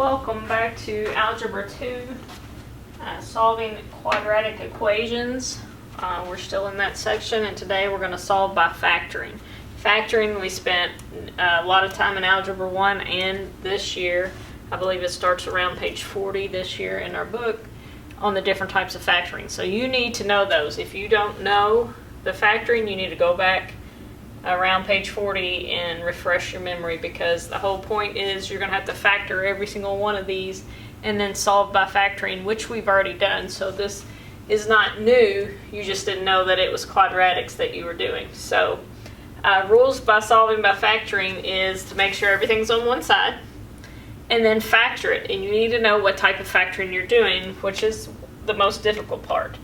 Welcome back to Algebra 2, solving quadratic equations. We're still in that section, and today we're going to solve by factoring. Factoring, we spent a lot of time in Algebra 1 and this year, I believe it starts around page 40 this year in our book, on the different types of factoring. So you need to know those. If you don't know the factoring, you need to go back around page 40 and refresh your memory, because the whole point is you're going to have to factor every single one of these and then solve by factoring, which we've already done. So this is not new, you just didn't know that it was quadratics that you were doing. So rules by solving by factoring is to make sure everything's on one side and then factor it, and you need to know what type of factoring you're doing, which is the most difficult part.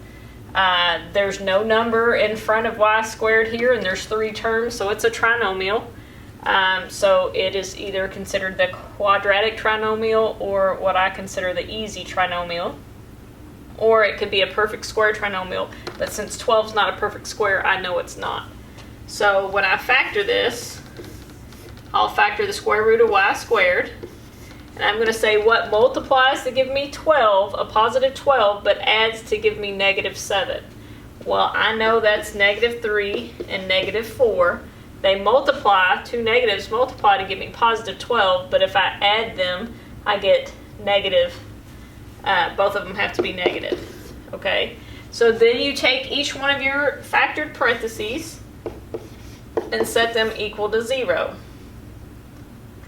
There's no number in front of y squared here, and there's three terms, so it's a trinomial. So it is either considered the quadratic trinomial or what I consider the easy trinomial, or it could be a perfect square trinomial, but since 12 is not a perfect square, I know it's not. So when I factor this, I'll factor the square root of y squared, and I'm going to say what multiplies to give me 12, a positive 12, but adds to give me negative 7. Well, I know that's negative 3 and negative 4. They multiply, two negatives multiply to give me positive 12, but if I add them, I get negative. Both of them have to be negative. Okay? So then you take each one of your factored parentheses and set them equal to 0.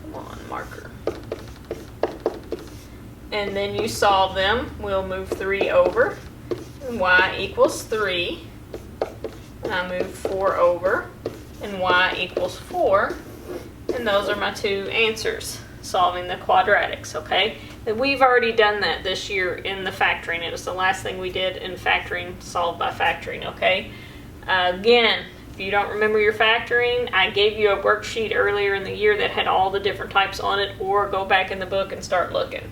Come on, marker. And then you solve them. We'll move 3 over, and y equals 3. And I move 4 over, and y equals 4. And those are my two answers, solving the quadratics, okay? And we've already done that this year in the factoring. It was the last thing we did in factoring, solved by factoring, okay? Again, if you don't remember your factoring, I gave you a worksheet earlier in the year that had all the different types on it, or go back in the book and start looking.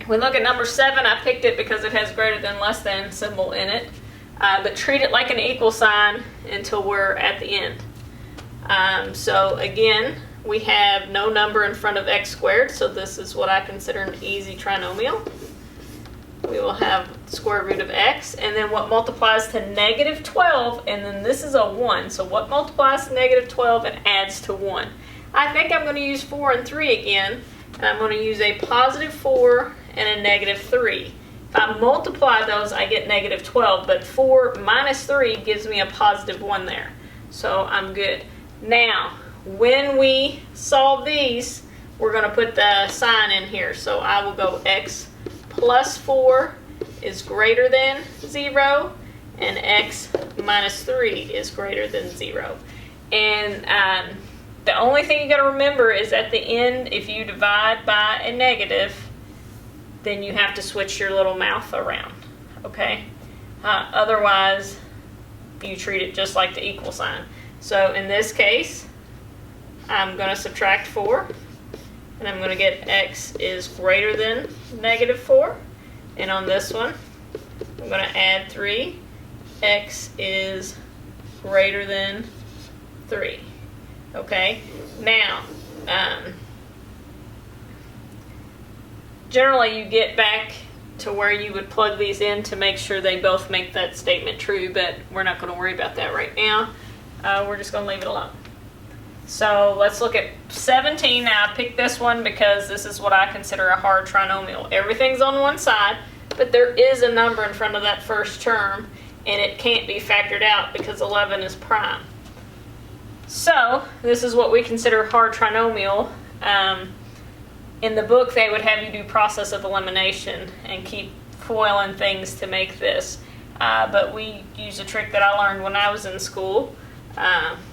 We look at number 7. I picked it because it has greater than less than symbol in it, but treat it like an equal sign until we're at the end. So again, we have no number in front of x squared, so this is what I consider an easy trinomial. We will have the square root of x, and then what multiplies to negative 12, and then this is a 1, so what multiplies to negative 12 and adds to 1. I think I'm going to use 4 and 3 again, and I'm going to use a positive 4 and a negative 3. If I multiply those, I get negative 12, but 4 minus 3 gives me a positive 1 there. So I'm good. Now, when we solve these, we're going to put the sign in here. So I will go x plus 4 is greater than 0, and x minus 3 is greater than 0. And the only thing you got to remember is at the end, if you divide by a negative, then you have to switch your little mouth around, okay? Otherwise, you treat it just like the equal sign. So in this case, I'm going to subtract 4, and I'm going to get x is greater than negative 4. And on this one, I'm going to add 3. X is greater than 3. Okay, now, generally you get back to where you would plug these in to make sure they both make that statement true, but we're not going to worry about that right now. We're just going to leave it alone. So let's look at 17. Now I picked this one because this is what I consider a hard trinomial. Everything's on one side, but there is a number in front of that first term, and it can't be factored out because 11 is prime. So this is what we consider hard trinomial. In the book, they would have you do process of elimination and keep foiling things to make this. But we use a trick that I learned when I was in school,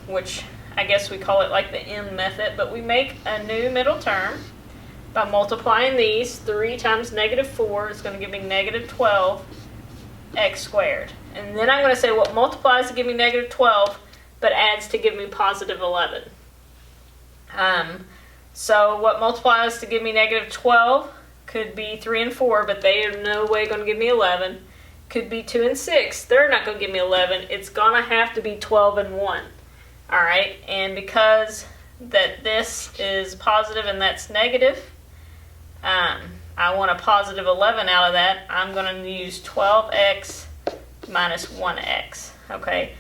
which I guess we call it like the M method. But we make a new middle term by multiplying these. 3 times negative 4 is going to give me negative 12 x squared. And then I'm going to say what multiplies to give me negative 12, but adds to give me positive 11. So what multiplies to give me negative 12 could be 3 and 4, but they are no way going to give me 11. Could be 2 and 6. They're not going to give me 11. It's going to have to be 12 and 1. All right, and because that this is positive and that's negative. I want a positive 11 out of that. I'm going to use 12x minus 1x. Okay,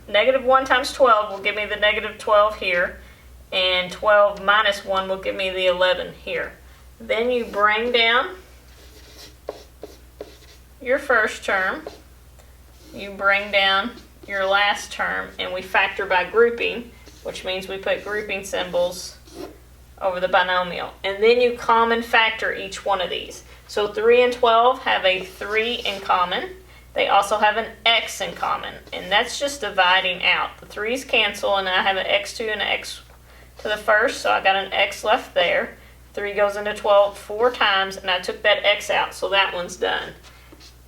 negative 1 times 12 will give me the negative 12 here, and 12 minus 1 will give me the 11 here. Then you bring down your first term, you bring down your last term, and we factor by grouping, which means we put grouping symbols over the binomial. And then you common factor each one of these. So 3 and 12 have a 3 in common. They also have an x in common, and that's just dividing out. The 3's cancel, and I have an x2 and an x to the first, so I got an x left there. 3 goes into 12 4 times, and I took that x out, so that one's done.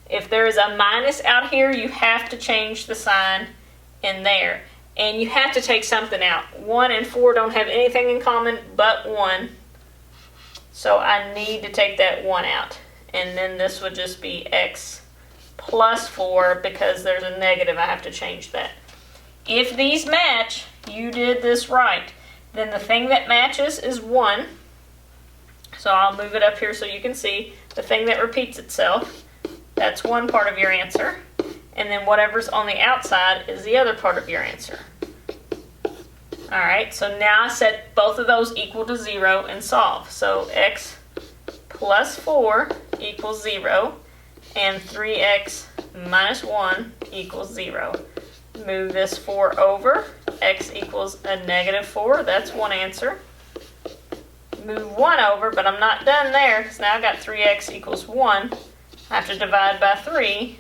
If there is a minus out here, you have to change the sign in there. And you have to take something out. 1 and 4 don't have anything in common but 1. So I need to take that 1 out. And then this would just be x plus 4, because there's a negative. I have to change that. If these match, you did this right. Then the thing that matches is 1. So I'll move it up here so you can see the thing that repeats itself. That's one part of your answer. And then whatever's on the outside is the other part of your answer. Alright, so now I set both of those equal to 0 and solve. So x plus 4 equals 0, and 3x minus 1 equals 0. Move this 4 over. X equals a negative 4. That's one answer. Move 1 over, but I'm not done there, because now I've got 3x equals 1. I have to divide by 3.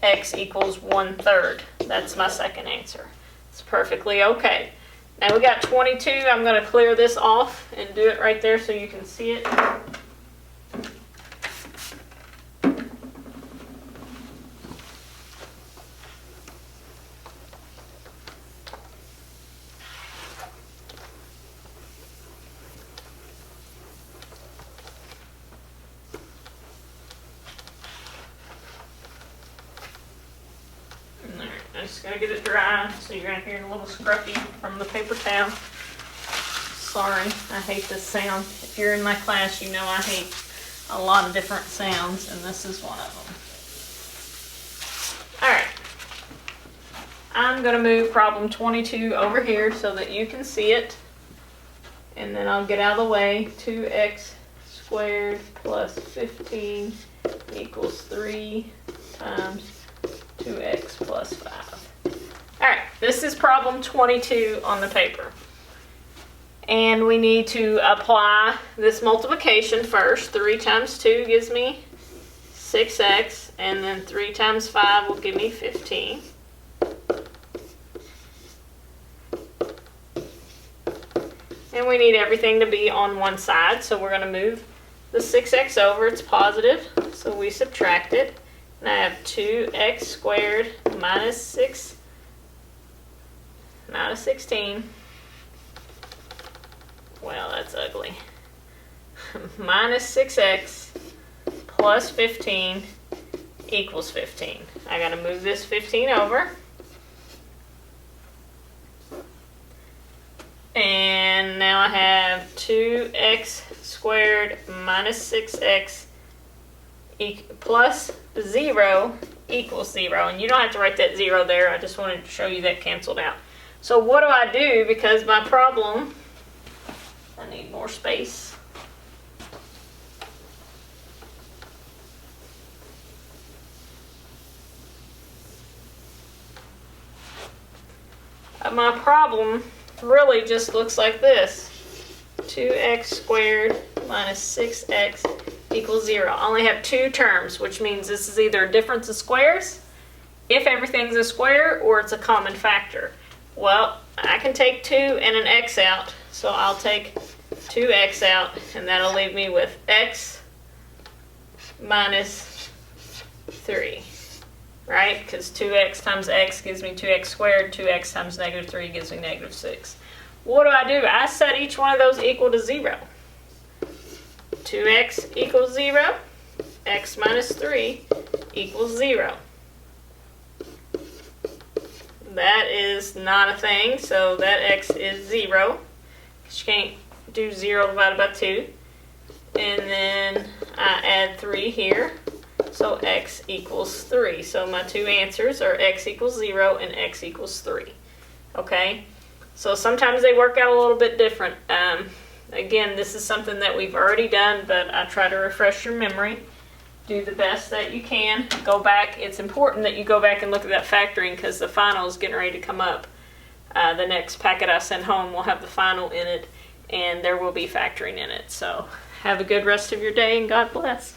X equals 1/3. That's my second answer. It's perfectly okay. Now we got 22. I'm going to clear this off and do it right there so you can see it. Just gonna get it dry, so you're gonna hear a little scruffy from the paper towel. Sorry, I hate this sound. If you're in my class, you know I hate a lot of different sounds, and this is one of them. Alright, I'm gonna move problem 22 over here so that you can see it, and then I'll get out of the way. 2x squared plus 15 equals 3 times 2x plus 5. Alright, this is problem 22 on the paper. And we need to apply this multiplication first. 3 times 2 gives me 6x, and then 3 times 5 will give me 15. And we need everything to be on one side, so we're going to move the 6x over. It's positive, so we subtract it. And I have 2x squared minus 16. Well, that's ugly. Minus 6x plus 15 equals 15. I gotta move this 15 over. And now I have 2x squared minus 6x plus 0 equals 0. And you don't have to write that 0 there. I just wanted to show you that canceled out. So what do I do? Because my problem, I need more space. My problem really just looks like this. 2x squared minus 6x equals 0. I only have two terms, which means this is either a difference of squares, if everything's a square, or it's a common factor. Well, I can take 2 and an x out, so I'll take 2x out, and that'll leave me with x minus 3, right? Because 2x times x gives me 2x squared, 2x times negative 3 gives me negative 6. What do? I set each one of those equal to 0. 2x equals 0, x minus 3 equals 0. that is not a thing, so that x is 0. You can't do 0 divided by 2. And then I add 3 here, so x equals 3. So my two answers are x equals 0 and x equals 3. Okay? So sometimes they work out a little bit different. Again, this is something that we've already done, but I try to refresh your memory. Do the best that you can. Go back. It's important that you go back and look at that factoring because the final is getting ready to come up. The next packet I send home will have the final in it, and there will be factoring in it. So have a good rest of your day, and God bless.